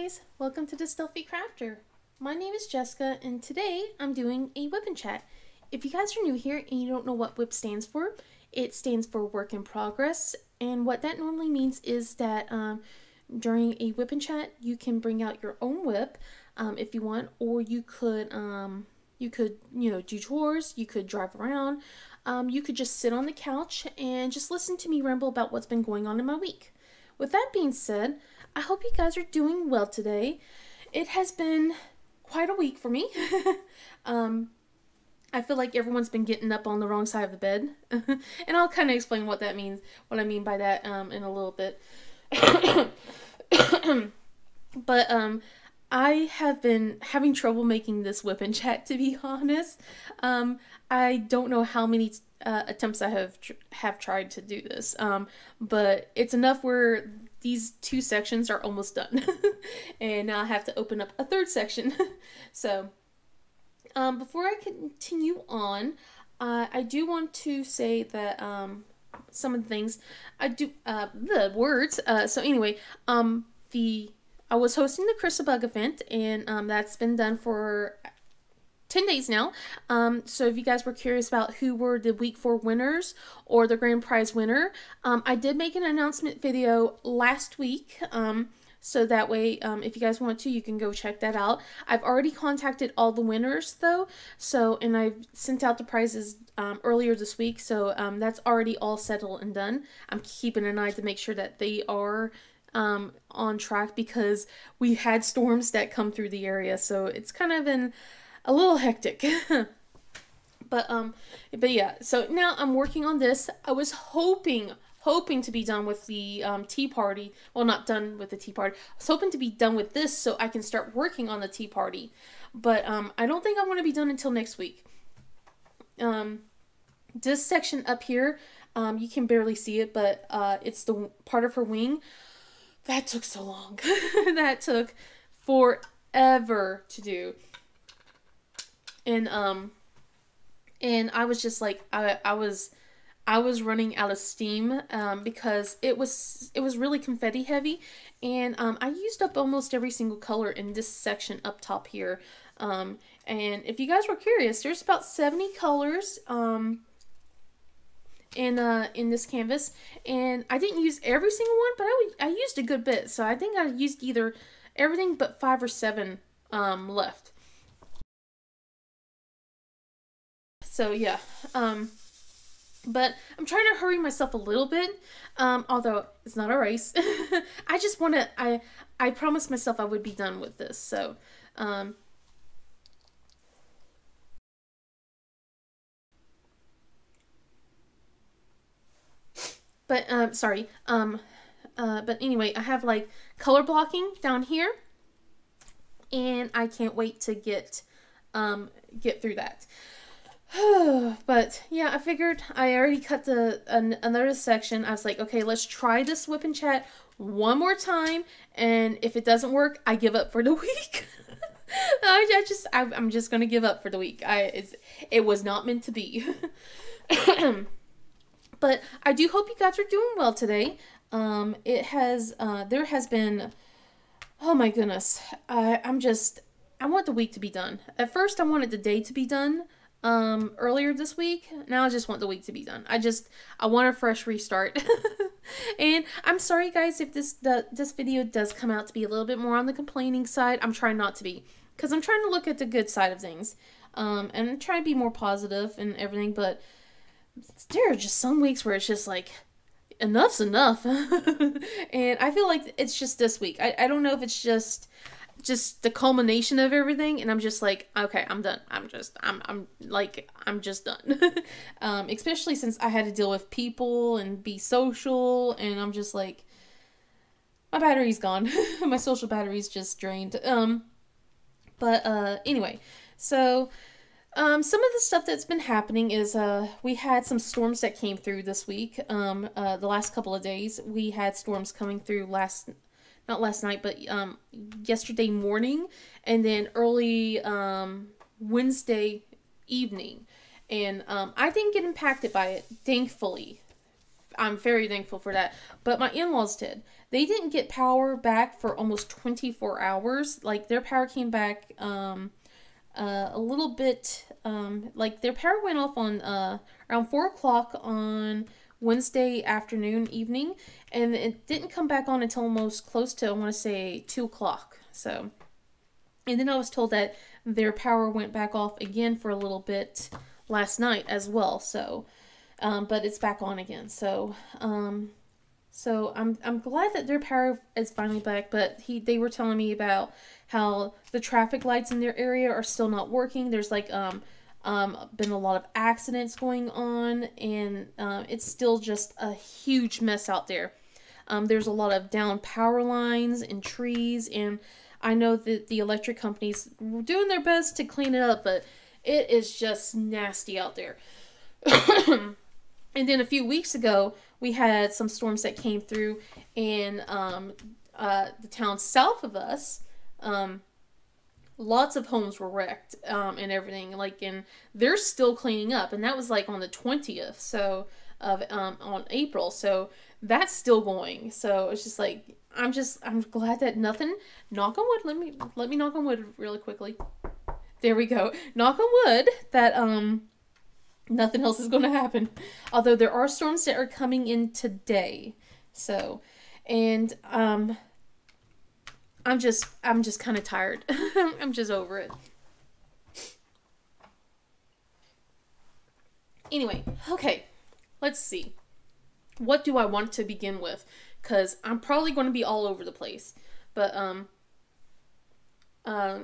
guys, welcome to the Stealthy Crafter. My name is Jessica and today I'm doing a Wip Chat. If you guys are new here and you don't know what Wip stands for, it stands for work in progress, and what that normally means is that during a Wip Chat you can bring out your own whip if you want, or you could do chores, you could drive around, you could just sit on the couch and just listen to me ramble about what's been going on in my week. With that being said, I hope you guys are doing well today. It has been quite a week for me. I feel like everyone's been getting up on the wrong side of the bed. And I'll kind of explain what that means, what I mean by that in a little bit. But I have been having trouble making this Wip Chat, to be honest. I don't know how many attempts I have tried to do this, but it's enough where these two sections are almost done. And now I have to open up a third section. So before I continue on, I do want to say that some of the things I do, the words, so anyway, I was hosting the Crisabug event, and that's been done for 10 days now. So if you guys were curious about who were the week 4 winners or the grand prize winner, I did make an announcement video last week. So that way, if you guys want to, you can go check that out. I've already contacted all the winners though. And I've sent out the prizes earlier this week. So that's already all settled and done. I'm keeping an eye to make sure that they are on track, because we had storms that come through the area. So it's kind of been a little hectic. but yeah, so now I'm working on this. I was hoping to be done with the tea party. Well, not done with the tea party. I was hoping to be done with this so I can start working on the tea party. But I don't think I'm going to be done until next week. This section up here, you can barely see it, but it's the part of her wing. That took so long. That took forever to do. And I was just like, I was running out of steam because it was really confetti heavy, and I used up almost every single color in this section up top here. And if you guys were curious, there's about 70 colors in this canvas, and I didn't use every single one, but I used a good bit. So I think I used either everything but 5 or 7 left. So yeah, but I'm trying to hurry myself a little bit, although it's not a race. I just want to, I promised myself I would be done with this, so, sorry, but anyway, I have, like, color blocking down here, and I can't wait to get through that. But yeah, I figured I already cut another section. I was like, okay, let's try this Wip Chat one more time, and if it doesn't work, I give up for the week. I'm just gonna give up for the week. It was not meant to be. But I do hope you guys are doing well today. There has been, oh my goodness, I want the week to be done. At first I wanted the day to be done earlier this week. Now I just want the week to be done. I want a fresh restart. And I'm sorry guys if this video does come out to be a little bit more on the complaining side. I'm trying not to be, because I'm trying to look at the good side of things, and try to be more positive and everything. But there are just some weeks where it's just like, enough's enough. And I feel like it's just this week. I don't know if it's just the culmination of everything, and I'm just like, okay, I'm done. I'm just done. Especially since I had to deal with people and be social, and I'm just like, my battery's gone. My social battery's just drained. Anyway, so some of the stuff that's been happening is we had some storms that came through this week. The last couple of days we had storms coming through not last night, but yesterday morning, and then early Wednesday evening. And I didn't get impacted by it, thankfully. I'm very thankful for that. But my in-laws did. They didn't get power back for almost 24 hours. Like, their power came back a little bit, like, their power went off on around 4 o'clock on Wednesday afternoon, evening, and it didn't come back on until almost close to, I want to say, 2 o'clock. So, and then I was told that their power went back off again for a little bit last night as well. So, but it's back on again. So, so I'm glad that their power is finally back. But they were telling me about how the traffic lights in their area are still not working. There's like been a lot of accidents going on, and it's still just a huge mess out there. There's a lot of down power lines and trees, and I know that the electric companies were doing their best to clean it up, but it is just nasty out there. And then a few weeks ago, we had some storms that came through in the town south of us. Lots of homes were wrecked and everything. Like, and they're still cleaning up, and that was like on the 20th, so of on April. So that's still going. So it's just like I'm glad that nothing. Knock on wood. Let me knock on wood really quickly. There we go. Knock on wood that nothing else is going to happen. Although there are storms that are coming in today. So, and I'm just kind of tired. I'm just over it. Anyway, okay. Let's see. What do I want to begin with? Because I'm probably going to be all over the place. But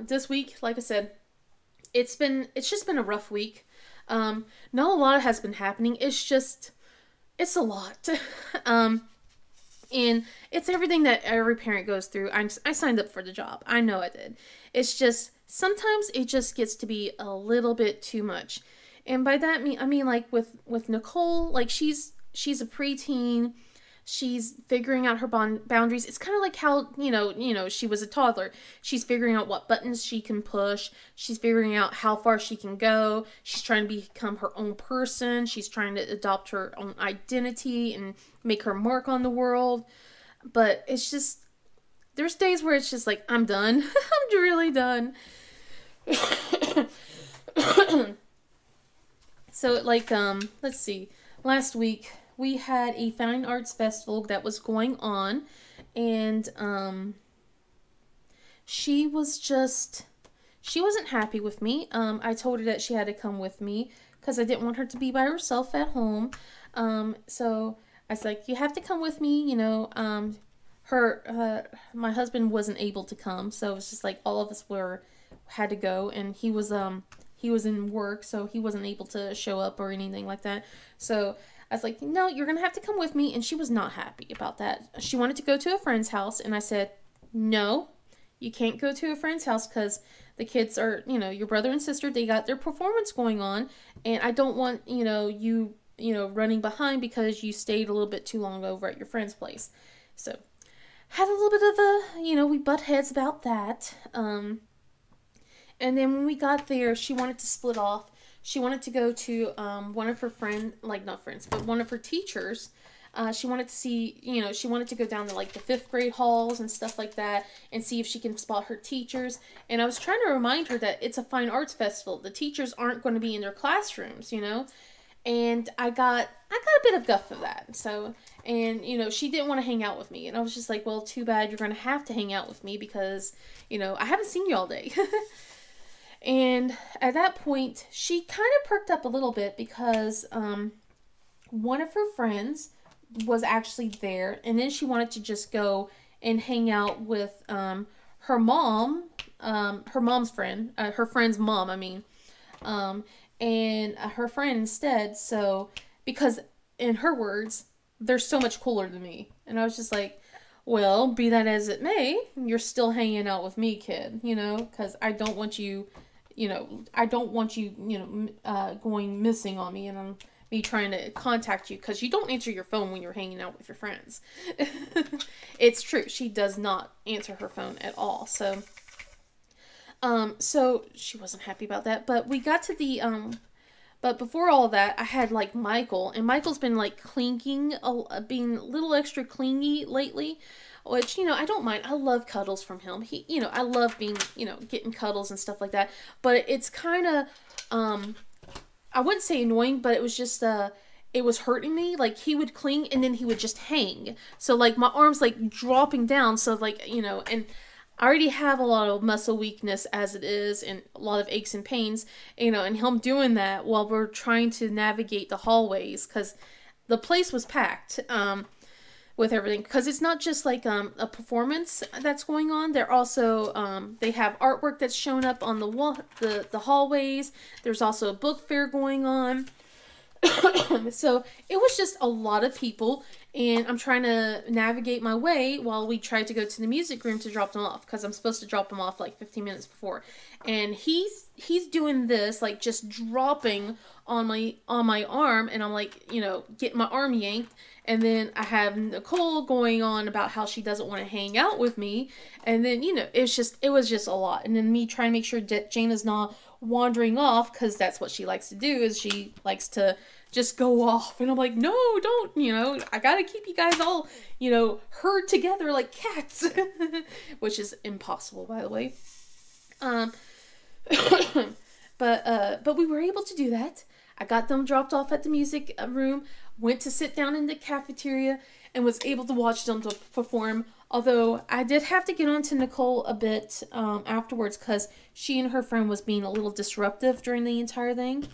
this week, like I said, it's just been a rough week. Not a lot has been happening. It's a lot. And it's everything that every parent goes through. I signed up for the job. I know I did. It's just, sometimes it just gets to be a little bit too much. And by that, I mean like with Nicole, like she's a preteen. She's figuring out her boundaries. It's kind of like how, you know, she was a toddler. She's figuring out what buttons she can push. She's figuring out how far she can go. She's trying to become her own person. She's trying to adopt her own identity and make her mark on the world. But it's just, there's days where it's just like, I'm done. I'm really done. So, like, let's see. Last week, we had a fine arts festival that was going on, and she wasn't happy with me. I told her that she had to come with me because I didn't want her to be by herself at home. So I was like, you have to come with me, you know. My husband wasn't able to come, so it was just like all of us had to go, and he was in work, so he wasn't able to show up or anything like that. So I was like, no, you're going to have to come with me. And she was not happy about that. She wanted to go to a friend's house. And I said, no, you can't go to a friend's house because the kids are, you know, your brother and sister, they got their performance going on. And I don't want, you running behind because you stayed a little bit too long over at your friend's place. So had a little bit of we butt heads about that. And then when we got there, she wanted to split off. She wanted to go to one of her one of her teachers. She wanted to see, she wanted to go down to like the 5th grade halls and stuff like that and see if she can spot her teachers. And I was trying to remind her that it's a fine arts festival. The teachers aren't going to be in their classrooms, And I got a bit of guff for that. So, and, she didn't want to hang out with me. And I was just like, well, too bad, you're going to have to hang out with me because, I haven't seen you all day. And at that point, she kind of perked up a little bit because one of her friends was actually there. And then she wanted to just go and hang out with her mom, her mom's friend, her friend's mom, and her friend instead. So, because in her words, they're so much cooler than me. And I was just like, well, be that as it may, you're still hanging out with me, kid, because I don't want you... going missing on me and me trying to contact you because you don't answer your phone when you're hanging out with your friends. It's true. She does not answer her phone at all. So, so she wasn't happy about that. But we got to But before all that, I had like Michael, and Michael's been like being a little extra clingy lately, which, I don't mind. I love cuddles from him. I love being, getting cuddles and stuff like that. But it's kind of, I wouldn't say annoying, but it was just, it was hurting me. Like, he would cling and then he would just hang. So, like, my arm's like dropping down. So, like, and I already have a lot of muscle weakness as it is and a lot of aches and pains, and him doing that while we're trying to navigate the hallways because the place was packed with everything. Because it's not just like a performance that's going on. They're also, they have artwork that's shown up on the wall, the hallways. There's also a book fair going on. So it was just a lot of people, and I'm trying to navigate my way while we try to go to the music room to drop them off, because I'm supposed to drop them off like 15 minutes before. And he's doing this, like, just dropping on my arm, and I'm like, getting my arm yanked. And then I have Nicole going on about how she doesn't want to hang out with me, and then it was just a lot. And then me trying to make sure that Jana's not wandering off, because that's what she likes to do, is she likes to just go off. And I'm like, no, don't, I gotta keep you guys all, herd together like cats. Which is impossible, by the way. But we were able to do that. I got them dropped off at the music room, went to sit down in the cafeteria, and was able to watch them to perform. Although I did have to get on to Nicole a bit afterwards, because she and her friend was being a little disruptive during the entire thing.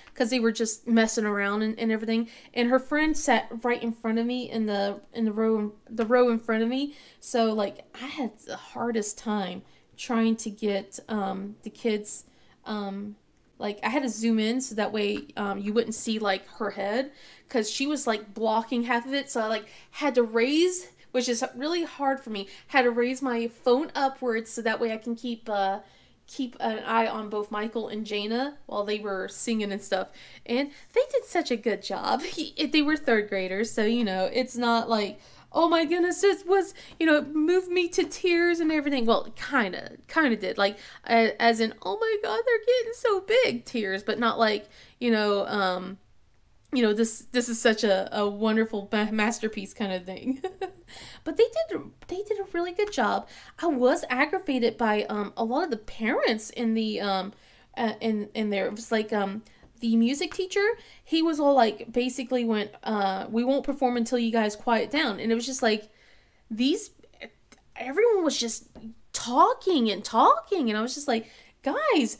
Because they were just messing around and everything. And her friend sat right in front of me in the row in front of me. So, like, I had the hardest time trying to get the kids, like, I had to zoom in so that way you wouldn't see, like, her head, because she was, like, blocking half of it. So I, like, had to raise, which is really hard for me, had to raise my phone upwards so that way I can keep an eye on both Michael and Jana while they were singing and stuff. And they did such a good job. They were third graders, so, it's not like, oh my goodness, this was, it moved me to tears and everything. Well, it kind of did. Like, as in, oh my God, they're getting so big tears, but not like, this is such a wonderful masterpiece kind of thing. But they did a really good job. I was aggravated by a lot of the parents in the in there. It was like the music teacher, he was all like, basically went, we won't perform until you guys quiet down. And it was just like, everyone was just talking. And I was just like, guys,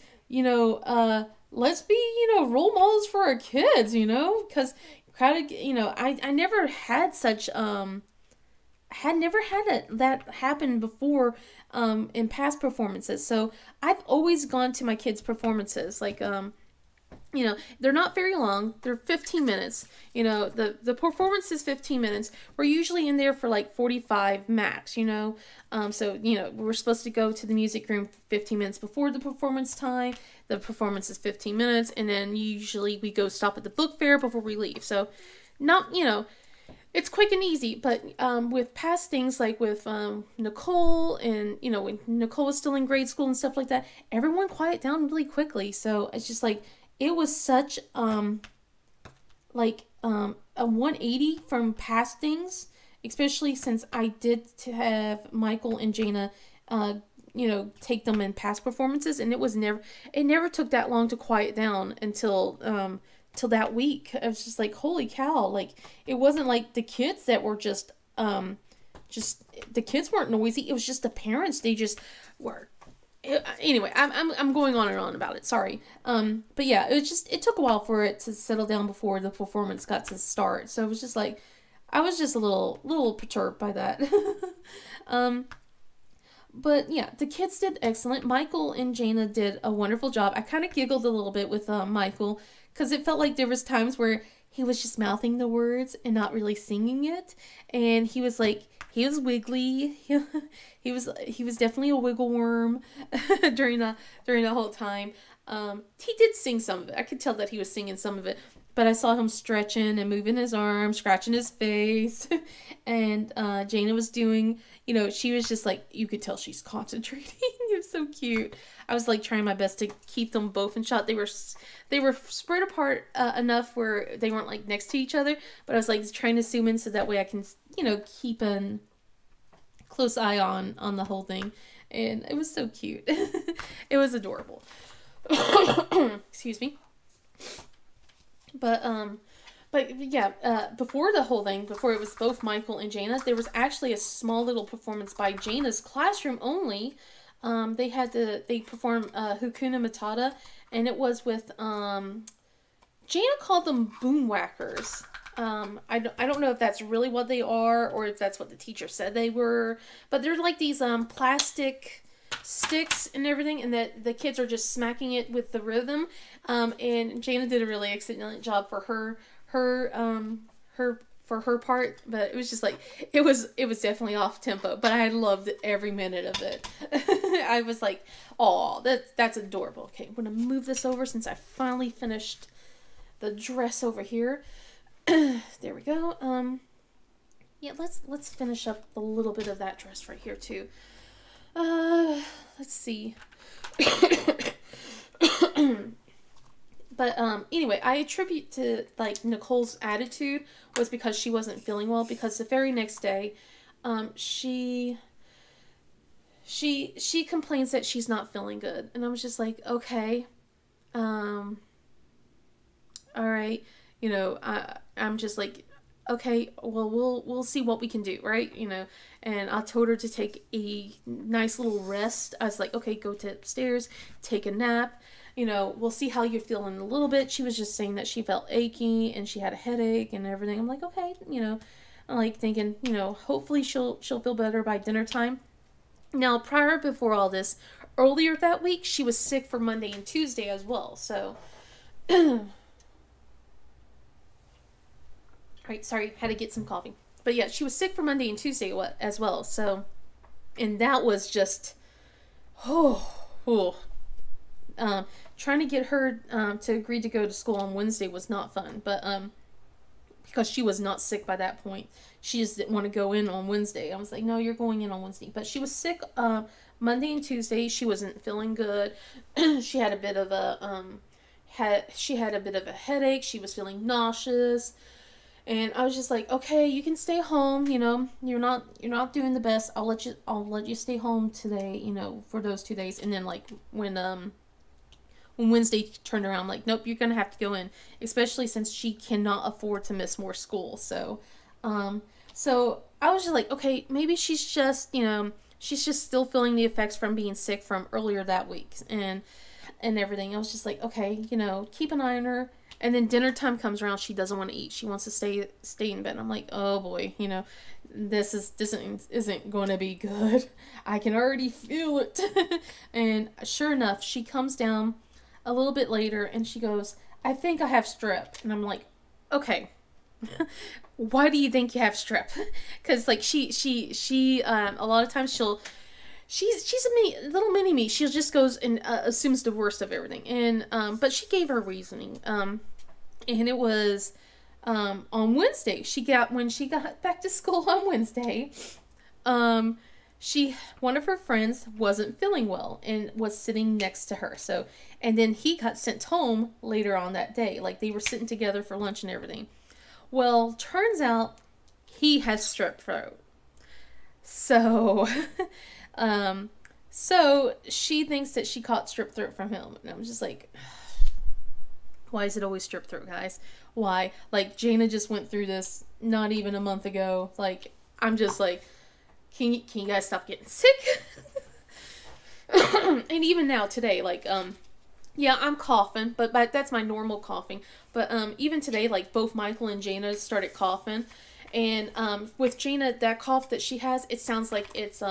let's be, role models for our kids, because crowded, I never had such, had never had that happen before in past performances. So I've always gone to my kids' performances, like, they're not very long. They're 15 minutes. The performance is 15 minutes. We're usually in there for like 45 max, So, we're supposed to go to the music room 15 minutes before the performance time. The performance is 15 minutes. And then usually we go stop at the book fair before we leave. So, not, it's quick and easy. But with past things, like with Nicole and, when Nicole was still in grade school and stuff like that, everyone quiet down really quickly. So, it's just like, it was such, a 180 from past things, especially since I did to have Michael and Jana, take them in past performances, and it never took that long to quiet down until that week. I was just like, holy cow, like, it wasn't like the kids that were just the kids weren't noisy, it was just the parents, they just were. Anyway, I'm going on and on about it. Sorry. But yeah, it took a while for it to settle down before the performance got to start. So it was just like, I was just a little perturbed by that. But yeah, the kids did excellent. Michael and Jana did a wonderful job. I kind of giggled a little bit with Michael, because it felt like there was times where he was just mouthing the words and not really singing it. And he was like, he was wiggly. He was definitely a wiggle worm during the whole time. He did sing some of it. I could tell that he was singing some of it. But I saw him stretching and moving his arms, scratching his face. And Jana was doing, she was just like, you could tell she's concentrating. It was so cute. I was like trying my best to keep them both in shot. They were spread apart enough where they weren't like next to each other, but I was like trying to zoom in so that way I can, you know, keep a close eye on the whole thing. And it was so cute. It was adorable. Excuse me. But yeah, before the whole thing, before it was both Michael and Jana, there was actually a small little performance by Jana's classroom only. They performed Hakuna Matata, and it was with Jana called them boomwhackers. I don't know if that's really what they are or if that's what the teacher said they were, but they're like these plastic sticks and everything, and that the kids are just smacking it with the rhythm. And Jana did a really excellent job for her part, but it was just like it was definitely off tempo, but I loved every minute of it. I was like, oh, that's adorable. Okay, I'm gonna move this over since I finally finished the dress over here. There we go. Yeah, let's finish up a little bit of that dress right here too. Let's see. But anyway, I attribute to like Nicole's attitude was because she wasn't feeling well, because the very next day, she complains that she's not feeling good, and I was just like, okay, all right, you know, I'm just like, okay, well, we'll see what we can do, right? You know, and I told her to take a nice little rest. I was like, okay, go to upstairs, take a nap. You know, we'll see how you're feeling in a little bit. She was just saying that she felt achy and she had a headache and everything. I'm like, okay, you know, I'm like thinking, you know, hopefully she'll feel better by dinner time. Now, before all this, earlier that week, she was sick for Monday and Tuesday as well. So, right, sorry, had to get some coffee. But yeah, she was sick for Monday and Tuesday as well. So, and that was just, trying to get her to agree to go to school on Wednesday was not fun. But because she was not sick by that point, she just didn't want to go in on Wednesday. I was like, no, you're going in on Wednesday. But she was sick Monday and Tuesday. She wasn't feeling good. She had a bit of a headache. She was feeling nauseous. And I was just like, okay, you can stay home, you know, you're not doing the best. I'll let you stay home today, you know, for those 2 days. And then like when Wednesday turned around, I'm like, nope, you're going to have to go in, especially since she cannot afford to miss more school. So I was just like, okay, maybe she's just still feeling the effects from being sick from earlier that week and everything. I was just like, okay, you know, keep an eye on her. And then dinner time comes around, she doesn't want to eat. She wants to stay in bed. I'm like, oh boy, you know, this isn't going to be good. I can already feel it. And sure enough, she comes down a little bit later and she goes, I think I have strep. And I'm like, okay, why do you think you have strep? Because like she a lot of times she's a little mini me. She just goes and assumes the worst of everything. And but she gave her reasoning. And it was on Wednesday. When she got back to school on Wednesday, one of her friends wasn't feeling well and was sitting next to her. So, and then he got sent home later on that day. Like they were sitting together for lunch and everything. Well, turns out he has strep throat. So, so she thinks that she caught strep throat from him. And I'm just like, why is it always strep throat, guys? Why? Like, Jana just went through this not even a month ago. Like, I'm just like, can you guys stop getting sick? And even now, today, like, yeah, I'm coughing, but that's my normal coughing. But even today, like, both Michael and Jana started coughing. And with Jana, that cough that she has, it sounds like it's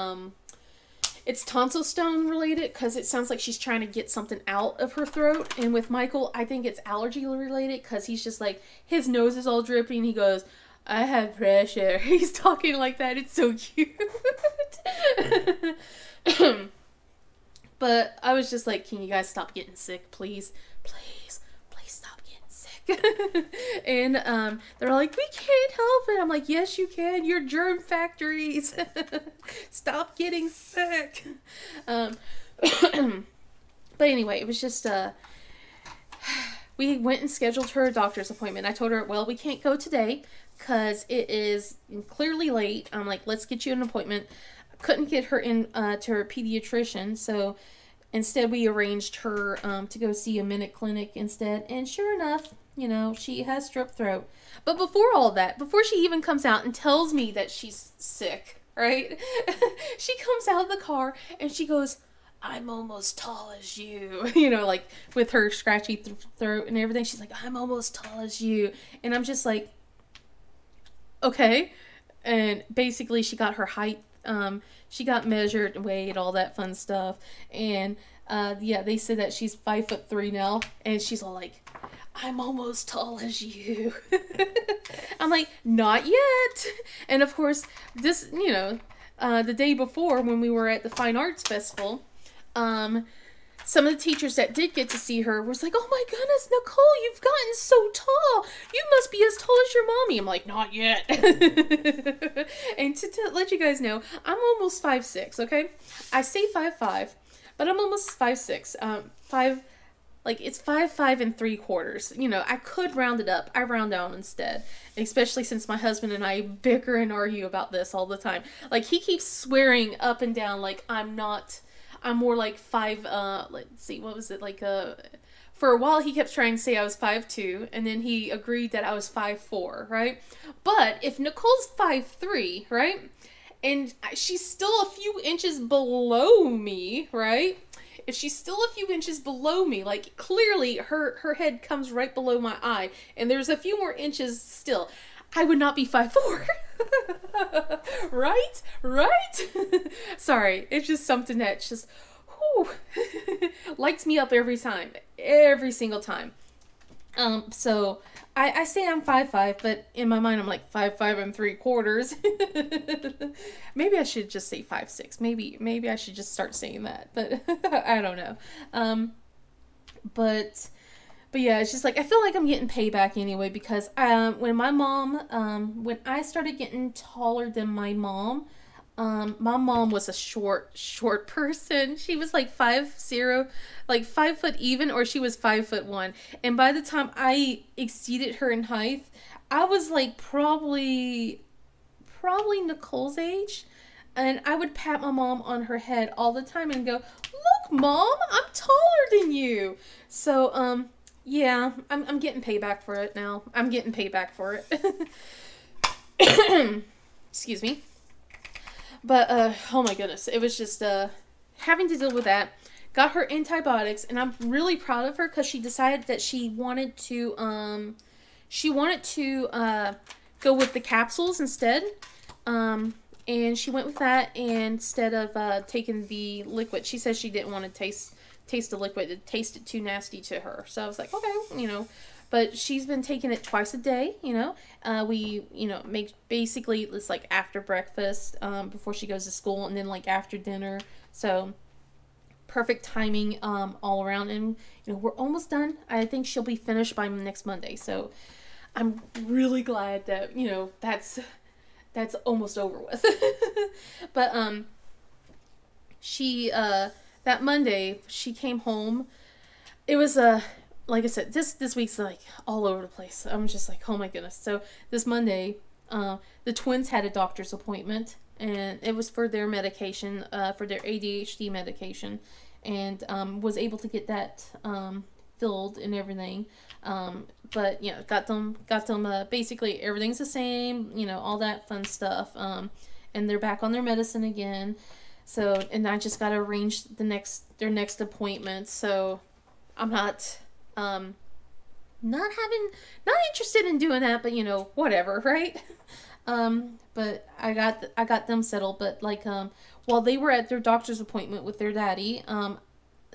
tonsil stone related, because it sounds like she's trying to get something out of her throat. And with Michael, I think it's allergy related, because he's just like, his nose is all drippy and he goes, I have pressure. He's talking like that. It's so cute. But I was just like, can you guys stop getting sick, please? Please stop getting sick. And they're like, we can't help it. I'm like, yes, you can. You're germ factories. Stop getting sick. But anyway, it was just we went and scheduled her a doctor's appointment. I told her, well, we can't go today because it is clearly late. I'm like, let's get you an appointment. Couldn't get her in to her pediatrician, so instead we arranged her to go see a minute clinic instead. And sure enough, she has strep throat. But before all that, before she even comes out and tells me that she's sick, right? She comes out of the car and she goes, I'm almost tall as you. Like with her scratchy throat and everything. She's like, I'm almost tall as you. And I'm just like, okay. And basically she got her height. She got measured, weighed, all that fun stuff. And yeah, they said that she's 5'3" now. And she's all like, I'm almost tall as you. I'm like, not yet. And of course, this, the day before when we were at the Fine Arts Festival, some of the teachers that did get to see her was like, oh my goodness, Nicole, you've gotten so tall. You must be as tall as your mommy. I'm like, not yet. And to let you guys know, I'm almost 5'6", okay? I say 5'5", but I'm almost 5'6". It's 5'5 3/4". I could round it up. I round down instead. Especially since my husband and I bicker and argue about this all the time. Like, he keeps swearing up and down like I'm more like 5, let's see, what was it? For a while he kept trying to say I was 5'2", and then he agreed that I was 5'4", right? But if Nicole's 5'3", right? And she's still a few inches below me, right? If she's still a few inches below me, like clearly her head comes right below my eye, and there's a few more inches still, I would not be 5'4". Right? Sorry, it's just something that's just, whew, lights me up every time. Every single time. So I say I'm 5'5", but in my mind I'm like 5'5 3/4. Maybe I should just say 5'6". Maybe I should just start saying that, but I don't know. But yeah, it's just like I feel like I'm getting payback anyway because when I started getting taller than my mom was a short person. She was like 5'0", like 5 foot even, or she was 5'1". And by the time I exceeded her in height, I was like probably Nicole's age. And I would pat my mom on her head all the time and go, "Look, Mom, I'm taller than you." So, yeah, I'm getting payback for it now. I'm getting payback for it. Excuse me. But, oh my goodness, it was just, having to deal with that. Got her antibiotics, and I'm really proud of her because she decided that she wanted to go with the capsules instead. And she went with that instead of taking the liquid. She says she didn't want to taste the liquid. It tasted too nasty to her. So I was like, okay, But she's been taking it twice a day, We, make basically it's like after breakfast, before she goes to school, and then like after dinner. So perfect timing all around. And, we're almost done. I think she'll be finished by next Monday. So I'm really glad that, that's almost over with. But she that Monday she came home. It was like I said, this week's like all over the place. I'm just like, oh my goodness. So this Monday, the twins had a doctor's appointment, and it was for their medication, for their ADHD medication, and was able to get that filled and everything. But got them basically everything's the same, all that fun stuff. And they're back on their medicine again. So, and I just got to arrange their next appointment. So I'm not interested in doing that, but whatever, right? But I got them settled. But like, while they were at their doctor's appointment with their daddy,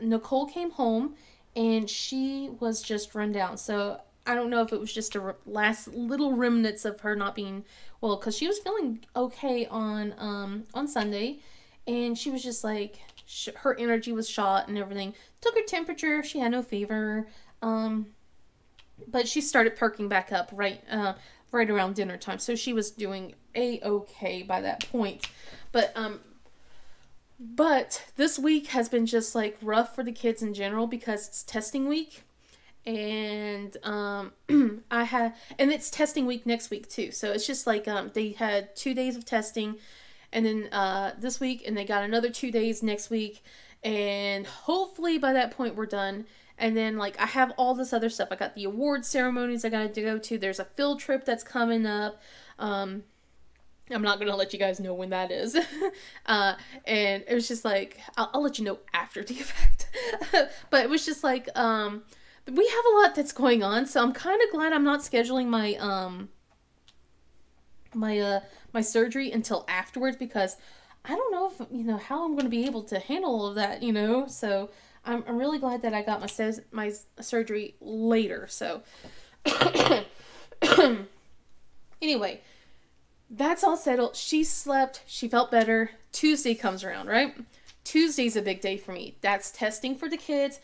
Nicole came home and she was just run down. So I don't know if it was just a last little remnants of her not being well, because she was feeling okay on Sunday, and she was just like her energy was shot and everything. Took her temperature. She had no fever. But she started perking back up right around dinner time. So she was doing a-okay by that point. But But this week has been just like rough for the kids in general because it's testing week. And and it's testing week next week too. So it's just like they had 2 days of testing, and then this week, and they got another 2 days next week, and hopefully by that point we're done. And then like I have all this other stuff. I got the award ceremonies I got to go to. There's a field trip that's coming up. I'm not gonna let you guys know when that is. And it was just like I'll let you know after the effect. But it was just like we have a lot that's going on, so I'm kind of glad I'm not scheduling my surgery until afterwards, because I don't know if how I'm going to be able to handle all of that, So I'm really glad that I got my surgery later. So anyway, that's all settled. She slept. She felt better. Tuesday comes around, right? Tuesday's a big day for me. That's testing for the kids.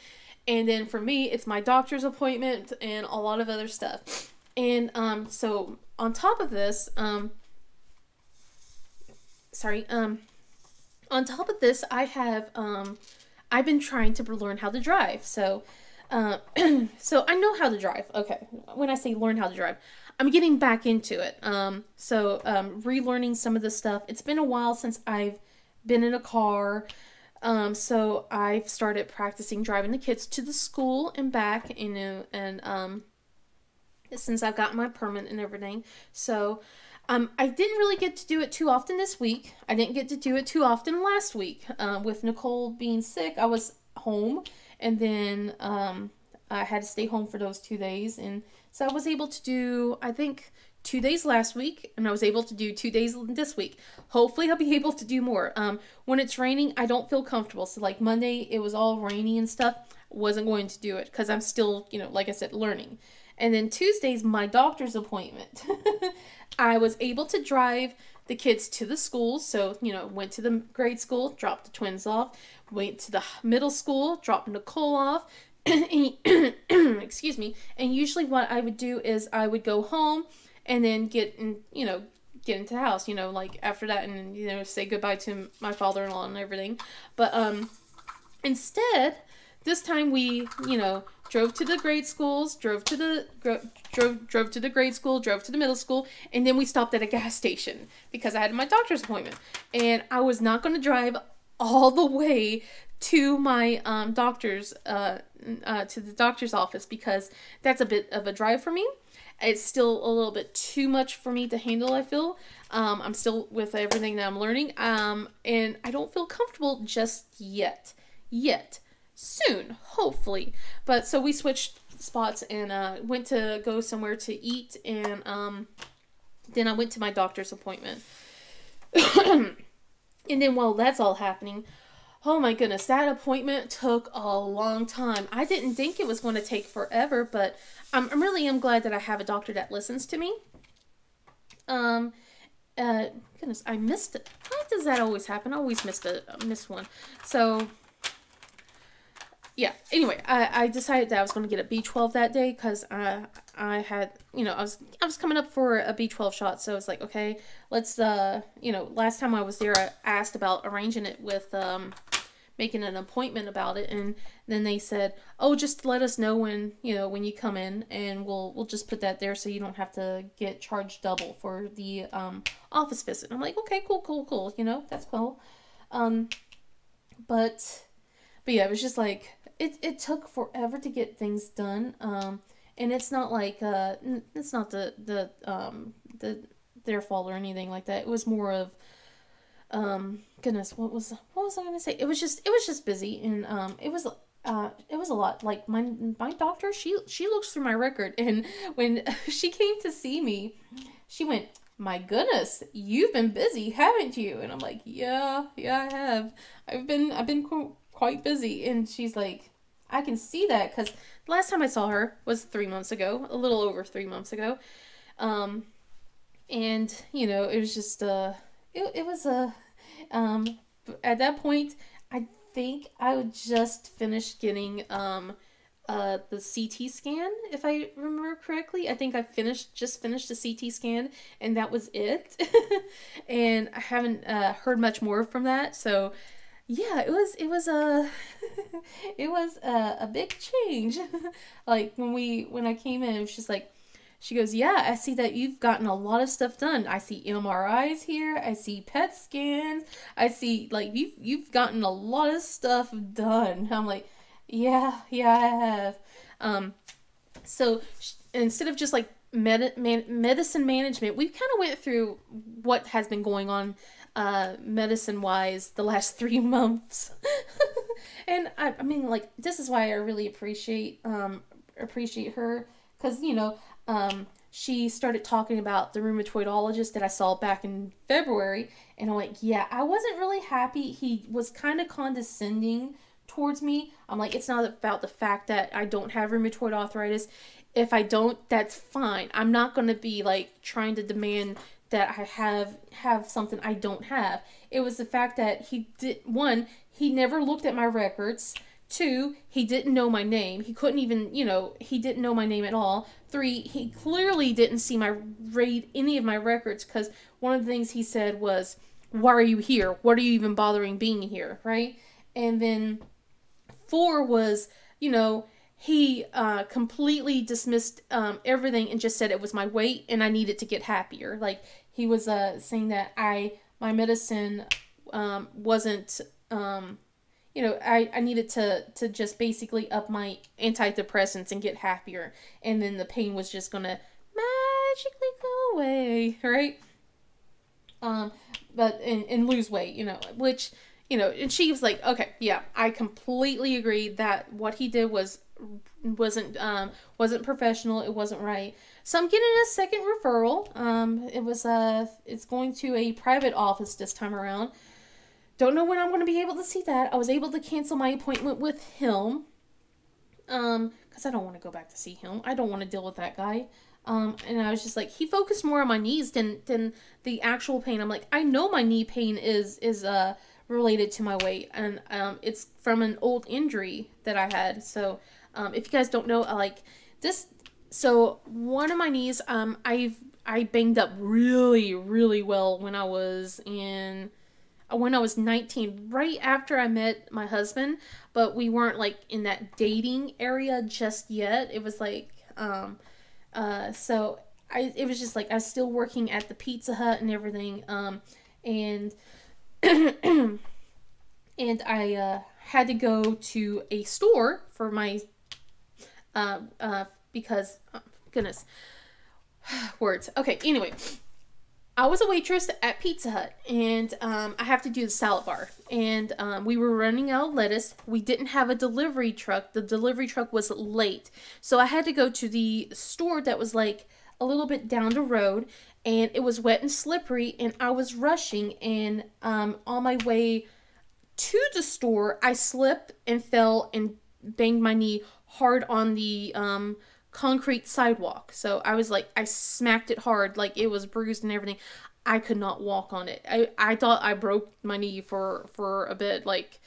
And then for me, it's my doctor's appointment and a lot of other stuff. And so on top of this, on top of this, I have I've been trying to learn how to drive. So so I know how to drive. Okay, when I say learn how to drive, I'm getting back into it. Relearning some of the stuff. It's been a while since I've been in a car. So I've started practicing driving the kids to the school and back, and since I've gotten my permit and everything. So, I didn't really get to do it too often this week. I didn't get to do it too often last week. With Nicole being sick, I was home, and then, I had to stay home for those 2 days, and so I was able to do, I think, 2 days last week, and I was able to do 2 days this week. Hopefully I'll be able to do more. When it's raining, I don't feel comfortable. So like Monday, it was all rainy and stuff. Wasn't going to do it because I'm still, like I said, learning. And then Tuesday's my doctor's appointment. I was able to drive the kids to the school. So, went to the grade school, dropped the twins off, went to the middle school, dropped Nicole off. Excuse me. And usually what I would do is I would go home and then get into the house, like after that, and, say goodbye to my father-in-law and everything. But, instead, this time we, drove to the grade schools, drove to the grade school, drove to the middle school, and then we stopped at a gas station because I had my doctor's appointment. And I was not going to drive all the way to my doctor's, to the doctor's office, because that's a bit of a drive for me. It's still a little bit too much for me to handle, I feel. I'm still with everything that I'm learning. And I don't feel comfortable just yet. Soon, hopefully. But so we switched spots and went to go somewhere to eat. And then I went to my doctor's appointment. And then while that's all happening, oh my goodness, that appointment took a long time. I didn't think it was going to take forever, but I really am glad that I have a doctor that listens to me. Goodness, I missed it. Why does that always happen? I always miss one. So, yeah. Anyway, I decided that I was going to get a B12 that day because I had, I was coming up for a B12 shot. So I was like, okay, let's, last time I was there, I asked about arranging it with, making an appointment about it, and then they said, oh, just let us know when you come in, and we'll just put that there so you don't have to get charged double for the office visit. I'm like, okay, cool, that's cool. But yeah, it was just like it took forever to get things done. And it's not like it's not their fault or anything like that. It was more of goodness, what was I gonna say? It was just busy, and it was a lot. Like my doctor, she looks through my record, and when she came to see me, she went, my goodness, you've been busy, haven't you? And I'm like, yeah, I have. I've been quite busy. And she's like, I can see that, because the last time I saw her was 3 months ago, a little over 3 months ago. And it was just it was at that point, I think I would just finished getting the CT scan, if I remember correctly. I think I just finished the CT scan, and that was it. And I haven't heard much more from that. So Yeah, it was a it was a big change. Like when I came in, it was just like she goes, "Yeah, I see that you've gotten a lot of stuff done. I see MRIs here. I see PET scans. I see like you've gotten a lot of stuff done." I'm like, "Yeah, yeah, I have." Um, so instead of just like medicine management, we kind of went through what has been going on medicine wise the last 3 months. And I mean, like, this is why I really appreciate her, because she started talking about the rheumatologist that I saw back in February, and I'm like, yeah, I wasn't really happy. He was kind of condescending towards me. I'm like, it's not about the fact that I don't have rheumatoid arthritis. If I don't, that's fine. I'm not going to be like trying to demand that I have something I don't have. It was the fact that he never looked at my records. Two, he didn't know my name. He couldn't even, he didn't know my name at all. Three, he clearly didn't see my read any of my records, because one of the things he said was, "Why are you here? What are you even bothering being here?" Right? And then four was, he completely dismissed everything and just said it was my weight and I needed to get happier. Like, he was saying that my medicine wasn't, I needed to just basically up my antidepressants and get happier, and then the pain was just gonna magically go away, right? But and lose weight, which, and she was like, okay, yeah, I completely agree that what he did wasn't professional. It wasn't right. So I'm getting a second referral. It's going to a private office this time around. Don't know when I'm going to be able to see that. I was able to cancel my appointment with him. Because I don't want to go back to see him. I don't want to deal with that guy. And I was just like, he focused more on my knees than the actual pain. I'm like, I know my knee pain is related to my weight, and it's from an old injury that I had. So, if you guys don't know, like this, so one of my knees, I banged up really, really well when I was 19, right after I met my husband, but we weren't like in that dating area just yet. It was like, so it was just like I was still working at the Pizza Hut and everything, and and I had to go to a store for my because goodness, words. Okay, anyway, I was a waitress at Pizza Hut, and I have to do the salad bar. And we were running out of lettuce. We didn't have a delivery truck. The delivery truck was late. So I had to go to the store that was like a little bit down the road, and it was wet and slippery, and I was rushing. And on my way to the store, I slipped and fell and banged my knee hard on the concrete sidewalk. So I was like, I smacked it hard, like it was bruised and everything. I could not walk on it. I thought I broke my knee for a bit, like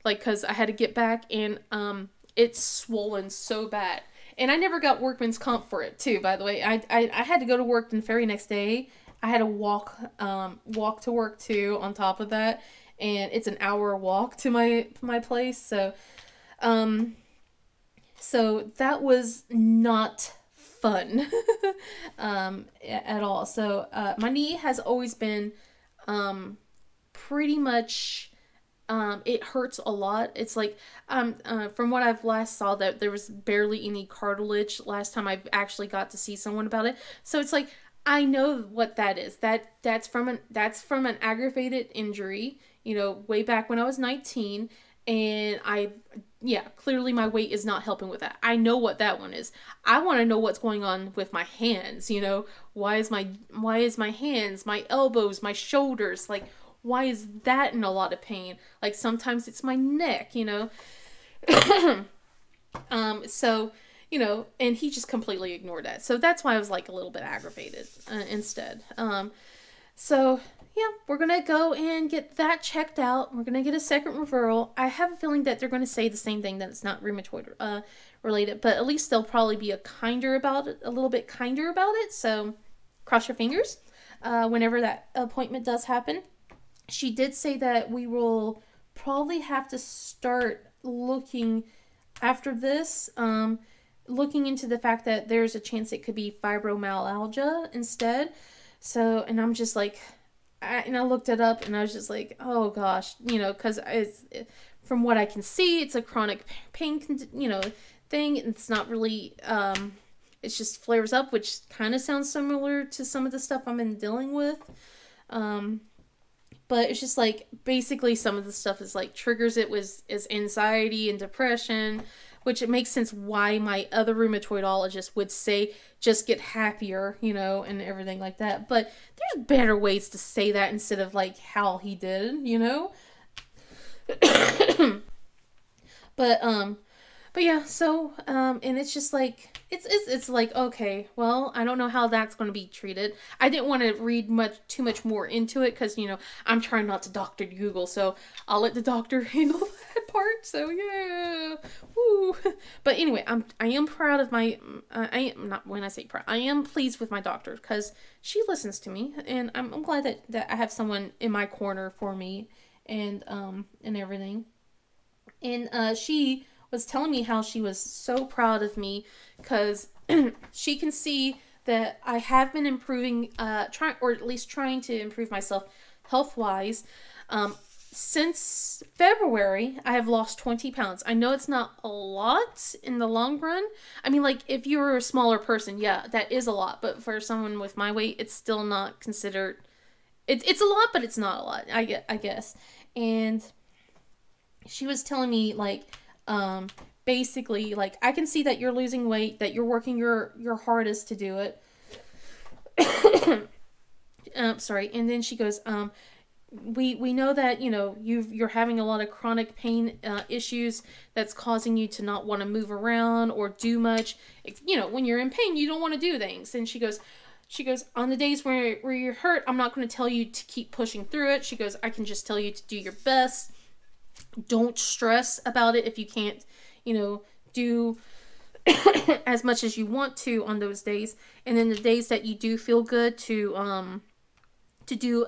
because I had to get back, and it's swollen so bad. And I never got workman's comp for it too, by the way. I had to go to work the very next day. I had to walk to work too on top of that, and it's an hour walk to my place. So that was not fun at all. So my knee has always been pretty much, it hurts a lot. It's like, from what I've last saw, that there was barely any cartilage last time I actually got to see someone about it. So it's like, I know what that is. That's from an aggravated injury, way back when I was 19. And clearly my weight is not helping with that. I know what that one is. I want to know what's going on with my hands, why is my hands, my elbows, my shoulders, like, why is that in a lot of pain? Like, sometimes it's my neck, so, and he just completely ignored that. So that's why I was like a little bit aggravated instead. So yeah, we're going to go and get that checked out. We're going to get a second referral. I have a feeling that they're going to say the same thing, that it's not rheumatoid related, but at least they'll probably be a little bit kinder about it. So cross your fingers whenever that appointment does happen. She did say that we will probably have to start looking after this, looking into the fact that there's a chance it could be fibromyalgia instead. So, and I'm just like, and I looked it up and I was just like, oh gosh, because from what I can see, it's a chronic pain, thing. It's not really, it just flares up, which kind of sounds similar to some of the stuff I've been dealing with. But it's just like, basically some of the stuff is like triggers it is anxiety and depression, which it makes sense why my other rheumatologist would say just get happier, and everything like that. But there's better ways to say that instead of like how he did, but yeah, so and it's just like it's like, okay, well, I don't know how that's going to be treated. I didn't want to read too much more into it because I'm trying not to doctor Google, so I'll let the doctor handle that part. So yeah, woo. But anyway, I am proud of my I am not when I say proud, I am pleased with my doctor because she listens to me, and I'm glad that I have someone in my corner for me and everything. And she was telling me how she was so proud of me because she can see that I have been improving, or at least trying to improve myself health-wise. Since February, I have lost 20 pounds. I know it's not a lot in the long run. I mean, like, if you were a smaller person, yeah, that is a lot. But for someone with my weight, it's still not considered... It's a lot, but it's not a lot, I guess. And she was telling me, like... basically, like, I can see that you're losing weight, that you're working your hardest to do it. Sorry. And then she goes, we know that, you're having a lot of chronic pain, issues that's causing you to not want to move around or do much. When you're in pain, you don't want to do things. And she goes, on the days where you're hurt, I'm not going to tell you to keep pushing through it. She goes, I can just tell you to do your best. Don't stress about it if you can't, do as much as you want to on those days. And then the days that you do feel good to do,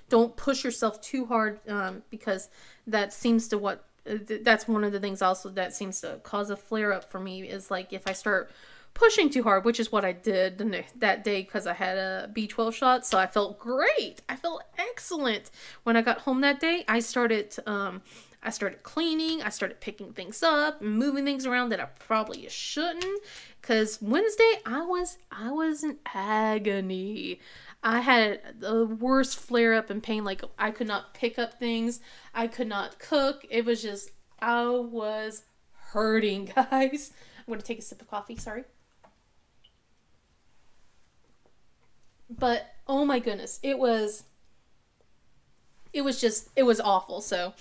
don't push yourself too hard, because that seems to that's one of the things also that seems to cause a flare up for me is like if I start pushing too hard, which is what I did that day because I had a B12 shot. So I felt great. I felt excellent. When I got home that day, I started cleaning. I started picking things up and moving things around that I probably shouldn't. Because Wednesday, I was in agony. I had the worst flare up and pain. Like, I could not pick up things. I could not cook. It was just, I was hurting, guys. I'm going to take a sip of coffee. Sorry. But, oh my goodness. It was awful. So,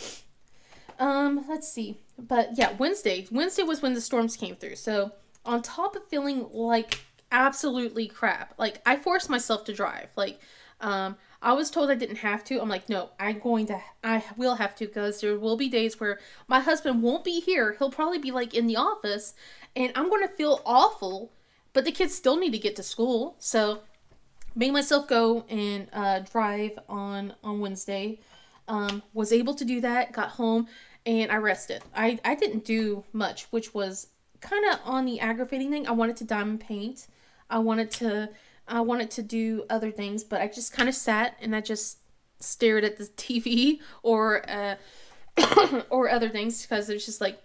let's see. But yeah, Wednesday was when the storms came through. So on top of feeling like absolutely crap, like I forced myself to drive. Like, I was told I didn't have to. I'm like, no, I will have to, because there will be days where my husband won't be here. He'll probably be like in the office and I'm going to feel awful, but the kids still need to get to school. So made myself go and, drive on Wednesday. Was able to do that, got home, and I rested. I didn't do much, which was kind of on the aggravating thing. I wanted to diamond paint. I wanted to do other things, but I just kind of sat and I just stared at the TV or or other things because it's just like,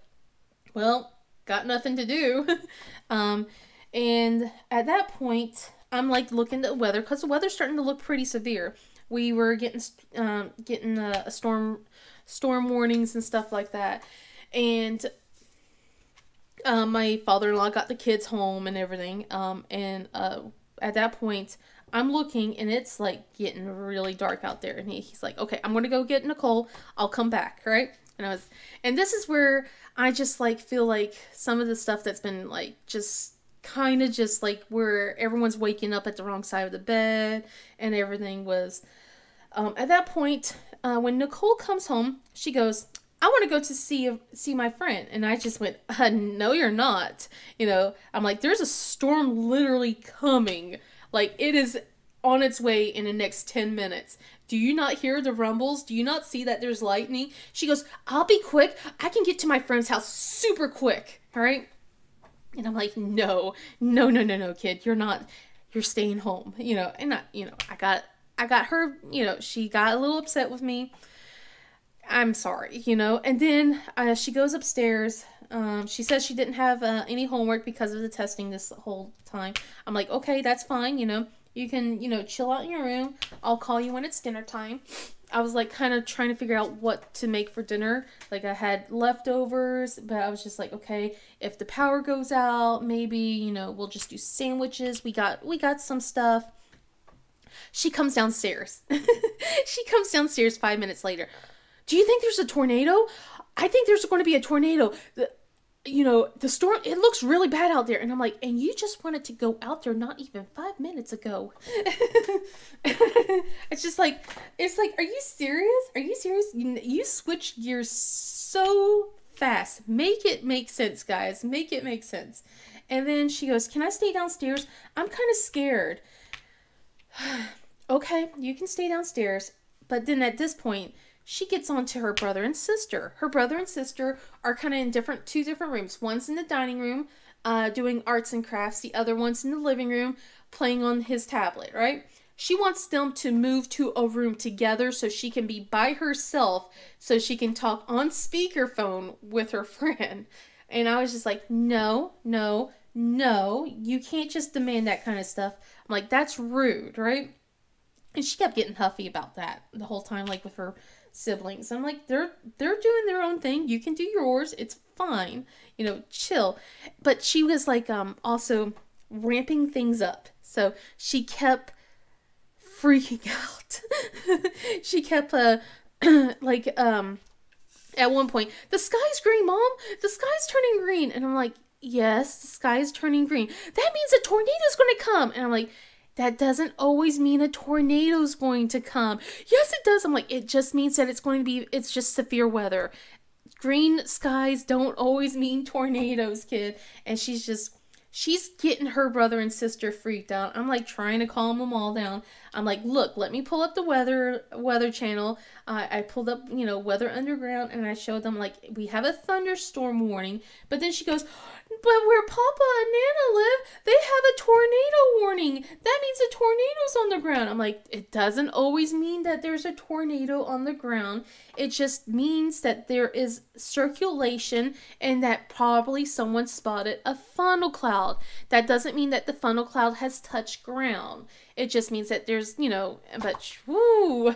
well, got nothing to do. And at that point, I'm like looking at the weather because the weather's starting to look pretty severe. We were getting a storm warnings and stuff like that, and my father-in-law got the kids home and everything. And at that point, I'm looking and it's like getting really dark out there. And he's like, "Okay, I'm gonna go get Nicole. I'll come back, right?" And this is where I just like feel like some of the stuff that's been like just kind of just like where everyone's waking up at the wrong side of the bed and everything was, at that point, when Nicole comes home, she goes, "I want to go to see my friend." And I just went, "No, you're not." I'm like, there's a storm literally coming. Like, it is on its way in the next 10 minutes. Do you not hear the rumbles? Do you not see that there's lightning? She goes, I'll be quick. I can get to my friend's house super quick. All right. And I'm like, no, kid. You're staying home. And I got her, she got a little upset with me. I'm sorry, And then she goes upstairs. She says she didn't have any homework because of the testing this whole time. I'm like, okay, that's fine. You can, chill out in your room. I'll call you when it's dinner time. I was like kind of trying to figure out what to make for dinner. Like I had leftovers, but I was just like, okay, if the power goes out, maybe, we'll just do sandwiches. We got some stuff. She comes downstairs. She comes downstairs 5 minutes later. Do you think there's a tornado? I think there's going to be a tornado. The storm, it looks really bad out there. And I'm like, and you just wanted to go out there not even 5 minutes ago. It's like, are you serious? Are you serious? You switched gears so fast. Make it make sense, guys. Make it make sense. And then she goes, can I stay downstairs? I'm kind of scared. Okay, you can stay downstairs. But then at this point, she gets on to her brother and sister. Her brother and sister are kind of in two different rooms. One's in the dining room doing arts and crafts. The other one's in the living room playing on his tablet, right? She wants them to move to a room together so she can be by herself so she can talk on speakerphone with her friend. And I was just like, no, you can't just demand that kind of stuff. I'm like, that's rude, right? And she kept getting huffy about that the whole time, like with her siblings. I'm like, they're doing their own thing. You can do yours. It's fine. Chill. But she was like also ramping things up. So she kept freaking out. She kept at one point, the sky's green, Mom. The sky's turning green. And I'm like, yes, the sky's turning green. That means a tornado's going to come. And I'm like, that doesn't always mean a tornado's going to come. Yes, it does. I'm like, it just means that it's just severe weather. Green skies don't always mean tornadoes, kid. And she's getting her brother and sister freaked out. I'm like trying to calm them all down. I'm like, look, let me pull up the weather channel. I pulled up, Weather Underground, and I showed them like we have a thunderstorm warning. But then she goes, but where Papa and Nana live, they have a tornado warning. That means a tornado's on the ground. I'm like, it doesn't always mean that there's a tornado on the ground. It just means that there is circulation and that probably someone spotted a funnel cloud. That doesn't mean that the funnel cloud has touched ground. It just means that there's, but whoo,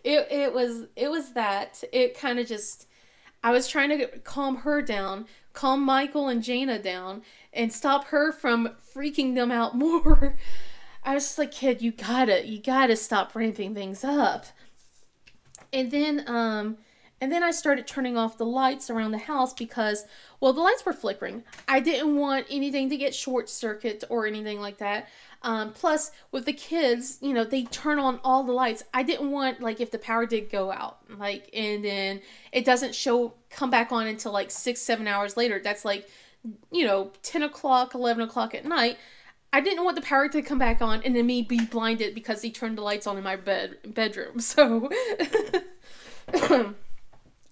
it was that. It kind of just, I was trying to calm her down, calm Michael and Jaina down, and stop her from freaking them out more. I was just like, kid, you gotta stop ramping things up. And then I started turning off the lights around the house because, well, the lights were flickering. I didn't want anything to get short circuit or anything like that. Plus, with the kids, they turn on all the lights. I didn't want, like, if the power did go out, like, and then it doesn't come back on until, like, 6-7 hours later. That's, like, 10 o'clock, 11 o'clock at night. I didn't want the power to come back on and then me be blinded because he turned the lights on in my bedroom. So...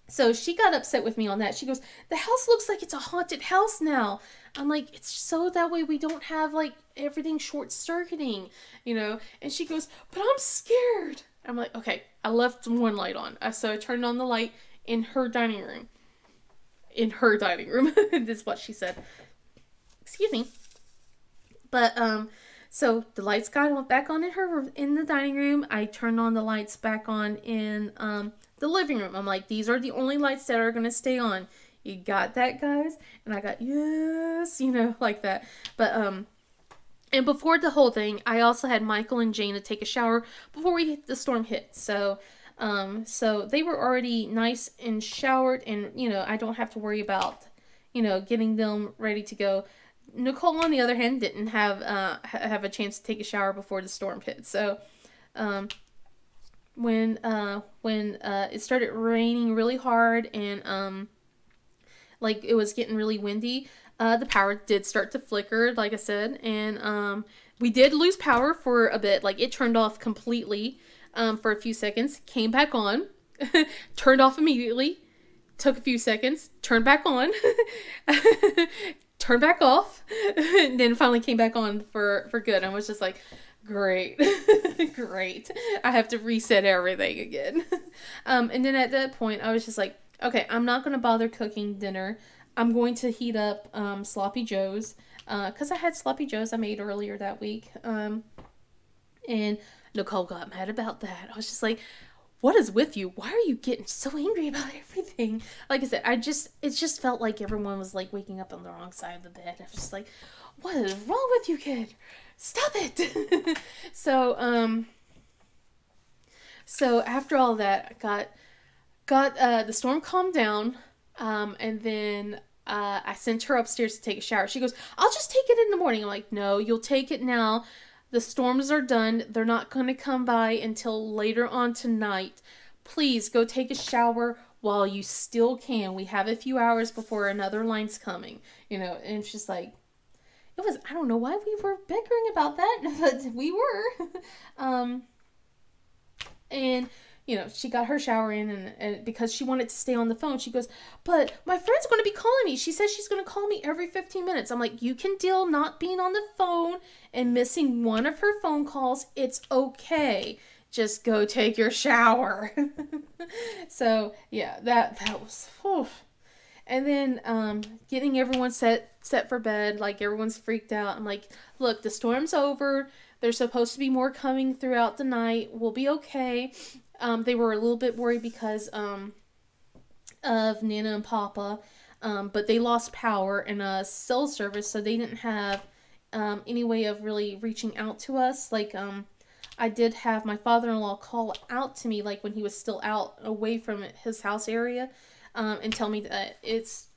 So she got upset with me on that. She goes, the house looks like it's a haunted house now. I'm like, it's so that way we don't have, like, everything short-circuiting, And she goes, but I'm scared. I'm like, okay, I left one light on. So I turned on the light in her dining room. In her dining room. This is what she said. Excuse me. But, so the lights got back on in the dining room. I turned on the lights back on in, the living room. I'm like, these are the only lights that are going to stay on. You got that, guys? And I got, yes, like that. But, and before the whole thing, I also had Michael and Jaina take a shower before the storm hit. So they were already nice and showered, and, I don't have to worry about, getting them ready to go. Nicole, on the other hand, didn't have a chance to take a shower before the storm hit. So, when it started raining really hard and like it was getting really windy, the power did start to flicker, like I said, and we did lose power for a bit. Like, it turned off completely for a few seconds, came back on, turned off immediately, took a few seconds, turned back on, turned back off, and then finally came back on for good. I was just like, great, great. I have to reset everything again. And then at that point, I was just like, okay, I'm not going to bother cooking dinner. I'm going to heat up Sloppy Joes, because I had Sloppy Joes I made earlier that week. And Nicole got mad about that. I was just like, what is with you? Why are you getting so angry about everything? Like I said, it just felt like everyone was like waking up on the wrong side of the bed. I was just like, what is wrong with you, kid? Stop it. So after all that, I got the storm calmed down, and then I sent her upstairs to take a shower. She goes, I'll just take it in the morning. I'm like, no, you'll take it now. The storms are done. They're not going to come by until later on tonight. Please go take a shower while you still can. We have a few hours before another line's coming. And it's just like, I don't know why we were bickering about that, but we were. And she got her shower in, and because she wanted to stay on the phone, she goes, but my friend's going to be calling me. She says she's going to call me every 15 minutes. I'm like, you can deal not being on the phone and missing one of her phone calls. It's okay. Just go take your shower. So, yeah, that was... Whew. And then getting everyone set for bed, like everyone's freaked out. I'm like, look, the storm's over. There's supposed to be more coming throughout the night. We'll be okay. They were a little bit worried because of Nana and Papa, but they lost power and cell service, so they didn't have any way of really reaching out to us. Like, I did have my father-in-law call out to me, like when he was still out away from his house area, and tell me that it's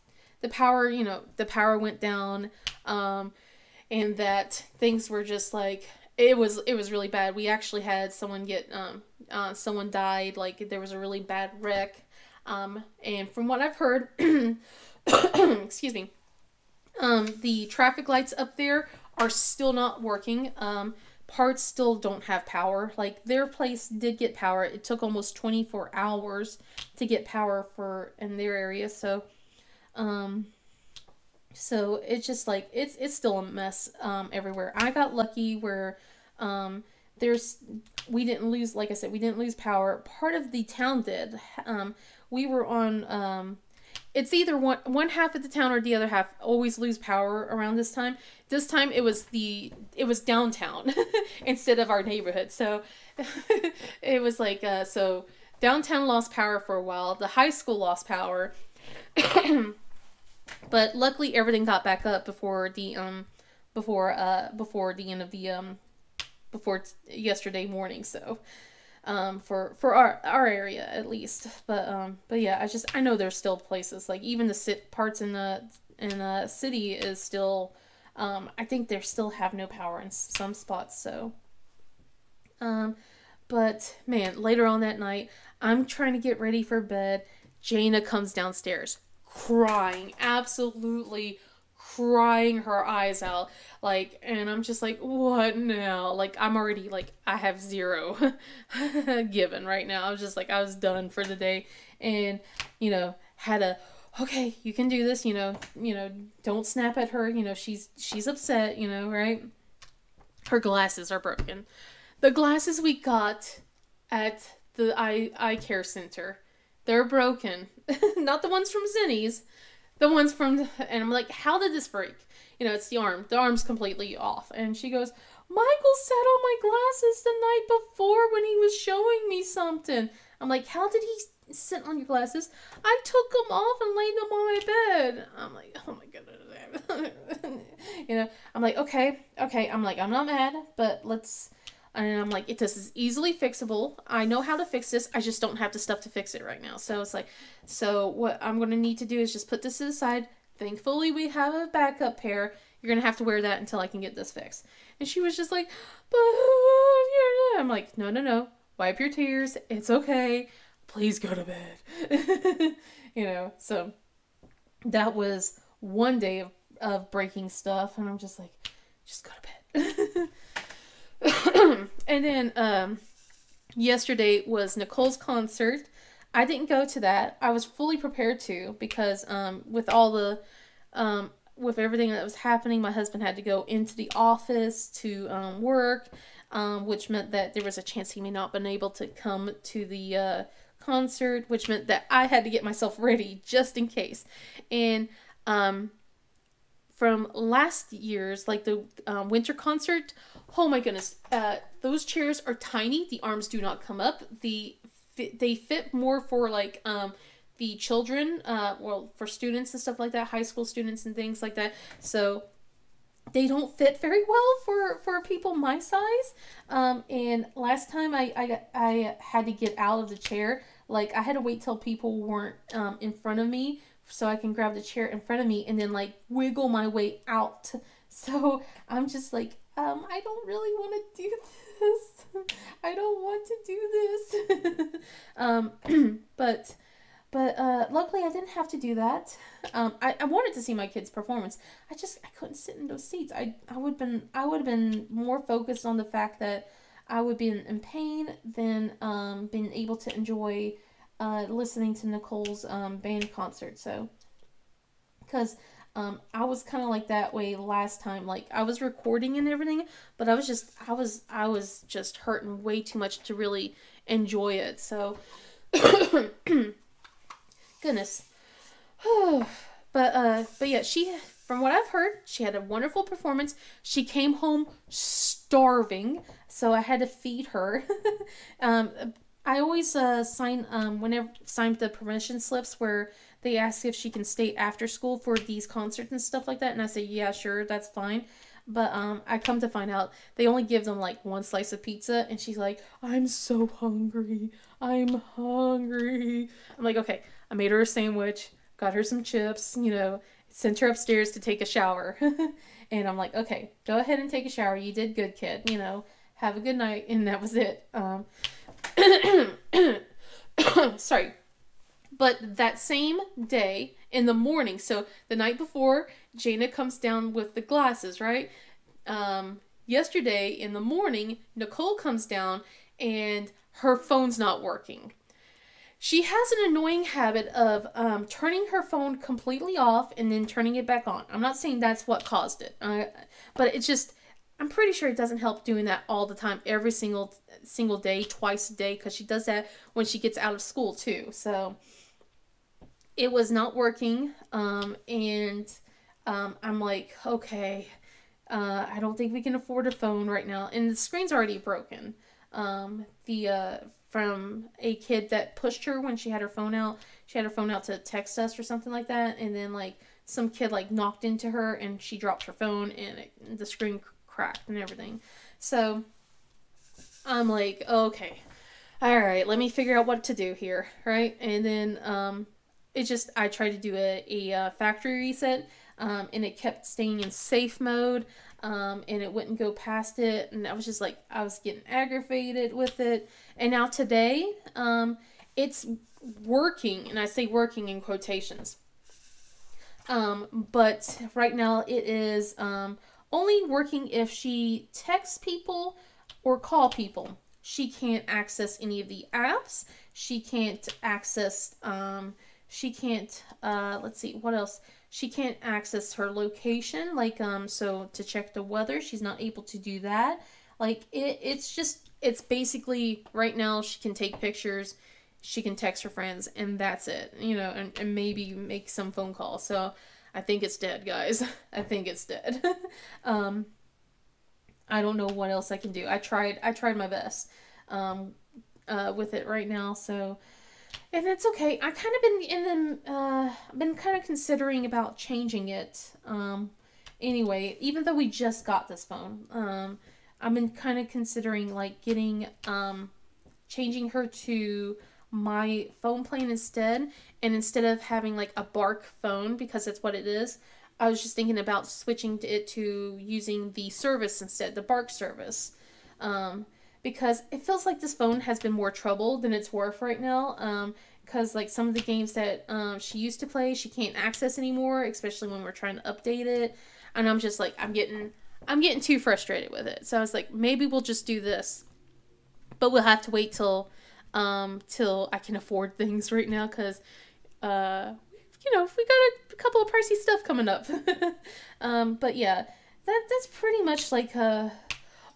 the power. The power went down, and that things were just like. It was really bad. We actually had someone someone died. Like, there was a really bad wreck. And from what I've heard, excuse me, the traffic lights up there are still not working. Parts still don't have power. Like, their place did get power. It took almost 24 hours to get power in their area. So it's just like, it's still a mess everywhere. I got lucky where we didn't lose, like I said, we didn't lose power. Part of the town did. We were on, it's either one half of the town or the other half always lose power around this time. This time it was downtown instead of our neighborhood. So it was like, so downtown lost power for a while. The high school lost power. But luckily everything got back up before the end of the before yesterday morning. So for our area at least. But yeah, I know there's still places, like even the parts in the city is still I think they still have no power in some spots. So but man, later on that night, I'm trying to get ready for bed. Jaina comes downstairs crying, absolutely crying her eyes out, like, and I'm just like, what now? Like, I'm already, like, I have zero given right now. I was just like, I was done for the day, and okay, you can do this, don't snap at her, she's upset, right? Her glasses are broken. The glasses we got at the eye care center, they're broken. Not the ones from Zinni's. The ones from... And I'm like, how did this break? It's the arm. The arm's completely off. And she goes, Michael sat on my glasses the night before when he was showing me something. I'm like, how did he sit on your glasses? I took them off and laid them on my bed. I'm like, oh my goodness. I'm like, okay. I'm like, I'm not mad, but let's... And I'm like, this is easily fixable. I know how to fix this. I just don't have the stuff to fix it right now. So it's like, so what I'm going to need to do is just put this to the side. Thankfully, we have a backup pair. You're going to have to wear that until I can get this fixed. And she was just like, but I'm like, no. Wipe your tears. It's okay. Please go to bed. So that was one day of of breaking stuff, and I'm just like, just go to bed. And then yesterday was Nicole's concert. I didn't go to that. I was fully prepared to, because with all the with everything that was happening, my husband had to go into the office to work, which meant that there was a chance he may not have been able to come to the concert, which meant that I had to get myself ready just in case. And from last year's, like the winter concert, oh my goodness, those chairs are tiny. The arms do not come up. They fit more for like the children, well, for students and stuff like that, high school students and things like that. So they don't fit very well for people my size. And last time I had to get out of the chair. Like, I had to wait till people weren't in front of me so I can grab the chair in front of me and then like wiggle my way out. So I'm just like, I don't really want to do this. I don't want to do this. But luckily I didn't have to do that. I wanted to see my kids' performance. I couldn't sit in those seats. I would have been more focused on the fact that I would be in pain than being able to enjoy listening to Nicole's band concert. So, because I was kind of like that way last time. Like, I was recording and everything, but I was just hurting way too much to really enjoy it. So, goodness. But yeah, from what I've heard, she had a wonderful performance. She came home starving, so I had to feed her. I always sign the permission slips where they ask if she can stay after school for these concerts and stuff like that, and I say, yeah, sure, that's fine. But I come to find out they only give them like one slice of pizza, and she's like, I'm so hungry. I'm hungry. I'm like, okay. I made her a sandwich, got her some chips, sent her upstairs to take a shower. And I'm like, okay, go ahead and take a shower. You did good, kid. Have a good night. And that was it. Sorry. But that same day in the morning, so the night before, Jaina comes down with the glasses, right? Yesterday in the morning, Nicole comes down and her phone's not working. She has an annoying habit of turning her phone completely off and then turning it back on. I'm not saying that's what caused it, but it's just, I'm pretty sure it doesn't help doing that all the time, every single day, twice a day, because she does that when she gets out of school too. So it was not working, and I'm like, okay, I don't think we can afford a phone right now, and the screen's already broken. From a kid that pushed her when she had her phone out. She had her phone out to text us or something like that, and then like some kid like knocked into her and she dropped her phone and the screen cracked and everything. So I'm like, okay, all right, let me figure out what to do here, right? And then I tried to do a factory reset, and it kept staying in safe mode. And it wouldn't go past it, and I was just like, I was getting aggravated with it. And now today, it's working, and I say working in quotations. But right now it is only working if she texts people or call people. She can't access any of the apps. She can't access, let's see, what else? She can't access her location, like, so to check the weather, she's not able to do that. Like, it's basically, right now, she can take pictures, she can text her friends, and that's it, and maybe make some phone calls. So, I think it's dead, guys. I think it's dead. I don't know what else I can do. I tried my best, with it right now, so... And it's okay. I kind of been kind of considering about changing it. Anyway, even though we just got this phone, I've been kind of considering like changing her to my phone plan instead. And instead of having like a bark phone, because that's what it is, I was just thinking about switching it to using the service instead, the bark service. Because it feels like this phone has been more trouble than it's worth right now. because like some of the games that she used to play, she can't access anymore, especially when we're trying to update it. And I'm just like, I'm getting too frustrated with it. So I was like, maybe we'll just do this, but we'll have to wait till I can afford things right now, because we got a couple of pricey stuff coming up. But yeah, that's pretty much like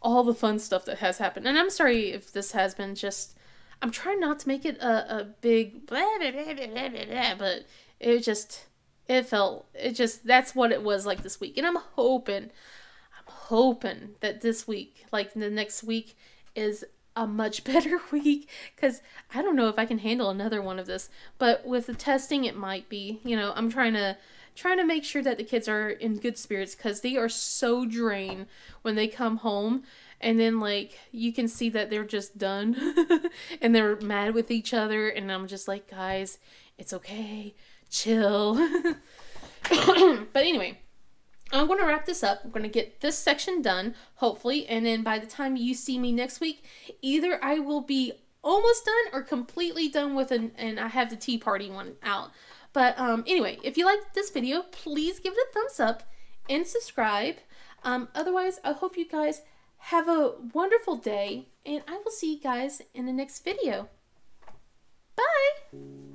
all the fun stuff that has happened. And I'm sorry if this has been just, I'm trying not to make it a big blah, blah, blah, blah, blah, blah, but that's what it was like this week. And I'm hoping that this week, like the next week, is a much better week, because I don't know if I can handle another one of this. But with the testing, it might be. I'm trying to make sure that the kids are in good spirits, because they are so drained when they come home, and then like you can see that they're just done and they're mad with each other, and I'm just like, guys, it's okay, chill. But anyway, I'm going to wrap this up. I'm going to get this section done, hopefully, and then by the time you see me next week, either I will be almost done or completely done with and I have the tea party one out. But anyway, if you liked this video, please give it a thumbs up and subscribe. Otherwise, I hope you guys have a wonderful day, and I will see you guys in the next video. Bye!